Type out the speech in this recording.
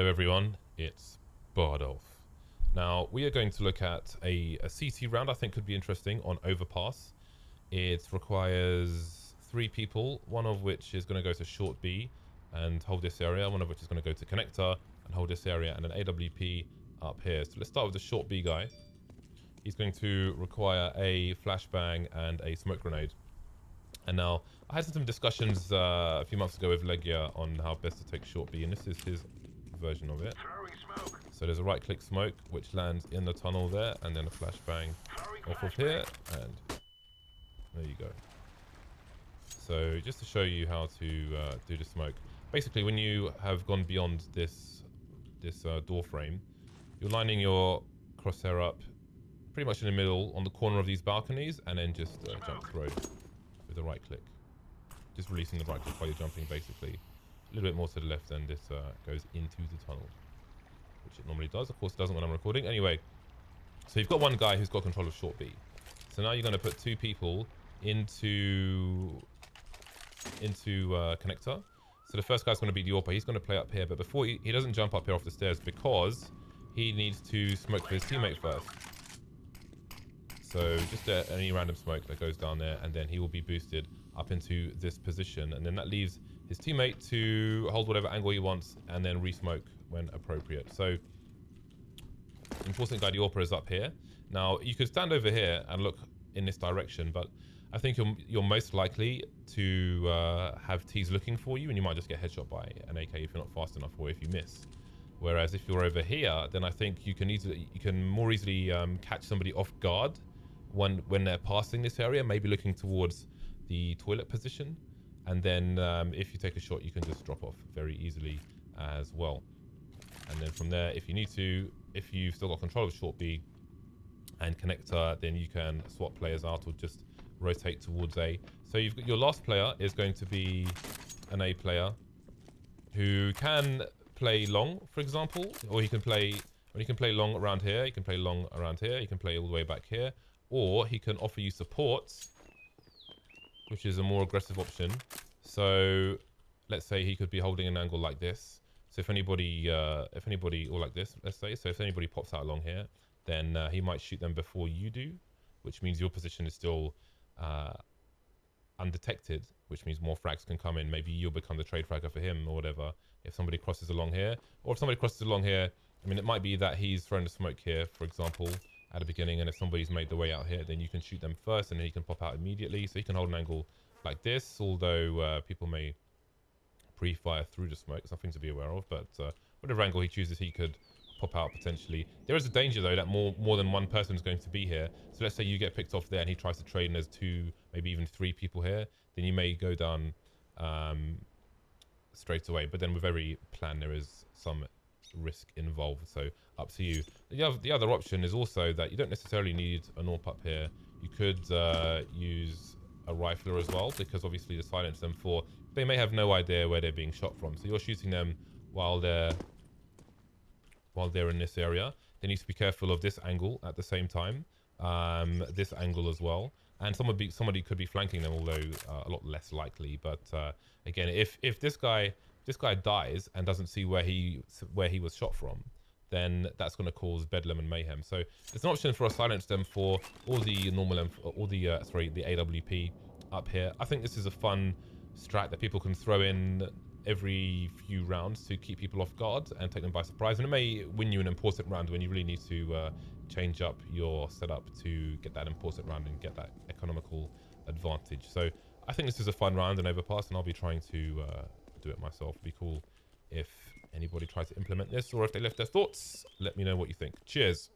Hello everyone, it's Bardolph. Now we are going to look at a CT round I think could be interesting on Overpass. It requires 3 people, one of which is going to go to short B and hold this area, one of which is going to go to connector and hold this area, and an AWP up here. So let's start with the short B guy. He's going to require a flashbang and a smoke grenade. And now I had some discussions a few months ago with Legia on how best to take short B, and this is his version of it. So there's a right click smoke which lands in the tunnel there, and then a flashbang off of here, and there you go. So just to show you how to do the smoke, basically when you have gone beyond this door frame, you're lining your crosshair up pretty much in the middle on the corner of these balconies, and then just jump through with the right click, just releasing the right click while you're jumping. Basically a little bit more to the left, and this goes into the tunnel, which it normally does. Of course it doesn't when I'm recording. Anyway, so you've got one guy who's got control of short B. So now you're going to put 2 people into connector. So the first guy's going to be the AWP. He's going to play up here, but before he doesn't jump up here off the stairs because he needs to smoke for his teammate first. So just any random smoke that goes down there, and then he will be boosted up into this position, and then that leaves his teammate to hold whatever angle he wants and then re-smoke when appropriate. So important guy, the AWP, is up here. Now you could stand over here and look in this direction, but I think you're most likely to have T's looking for you, and you might just get headshot by an AK if you're not fast enough, or if you miss. Whereas if you're over here, then I think you can more easily catch somebody off guard when they're passing this area, maybe looking towards the toilet position, and then if you take a shot, you can just drop off very easily as well. And then from there, if you need to, if you've still got control of short B and connector, then you can swap players out or just rotate towards A. So you've got your last player is going to be an A player who can play long, for example, or he can play long around here, he can play long around here, he can play all the way back here, or he can offer you support, which is a more aggressive option. So let's say he could be holding an angle like this. So if anybody or like this, let's say, so if anybody pops out along here, then he might shoot them before you do, which means your position is still undetected, which means more frags can come in. Maybe you'll become the trade fragger for him or whatever if somebody crosses along here. Or if somebody crosses along here, I mean, it might be that he's thrown the smoke here, for example, at the beginning, and if somebody's made the way out here, then you can shoot them first and then he can pop out immediately. So he can hold an angle like this, although people may pre-fire through the smoke, something to be aware of. But whatever angle he chooses, he could pop out potentially. There is a danger though that more than one person is going to be here. So let's say you get picked off there and he tries to trade and there's 2, maybe even 3 people here, then you may go down straight away. But then with every plan there is some risk involved, so up to you. The other option is also that you don't necessarily need an AWP up here. You could use a rifler as well, because obviously to silence them, they may have no idea where they're being shot from, so you're shooting them while they're in this area. They need to be careful of this angle at the same time, this angle as well, and somebody could be flanking them, although a lot less likely. But again, if this guy dies and doesn't see where he was shot from, then that's going to cause bedlam and mayhem. So there's an option for a silence them for all the normal the AWP up here. I think this is a fun strat that people can throw in every few rounds to keep people off guard and take them by surprise, and it may win you an important round when you really need to change up your setup to get that important round and get that economical advantage. So I think this is a fun round in Overpass, and I'll be trying to do it myself. It'd be cool if anybody tries to implement this, or if they left their thoughts. Let me know what you think. Cheers.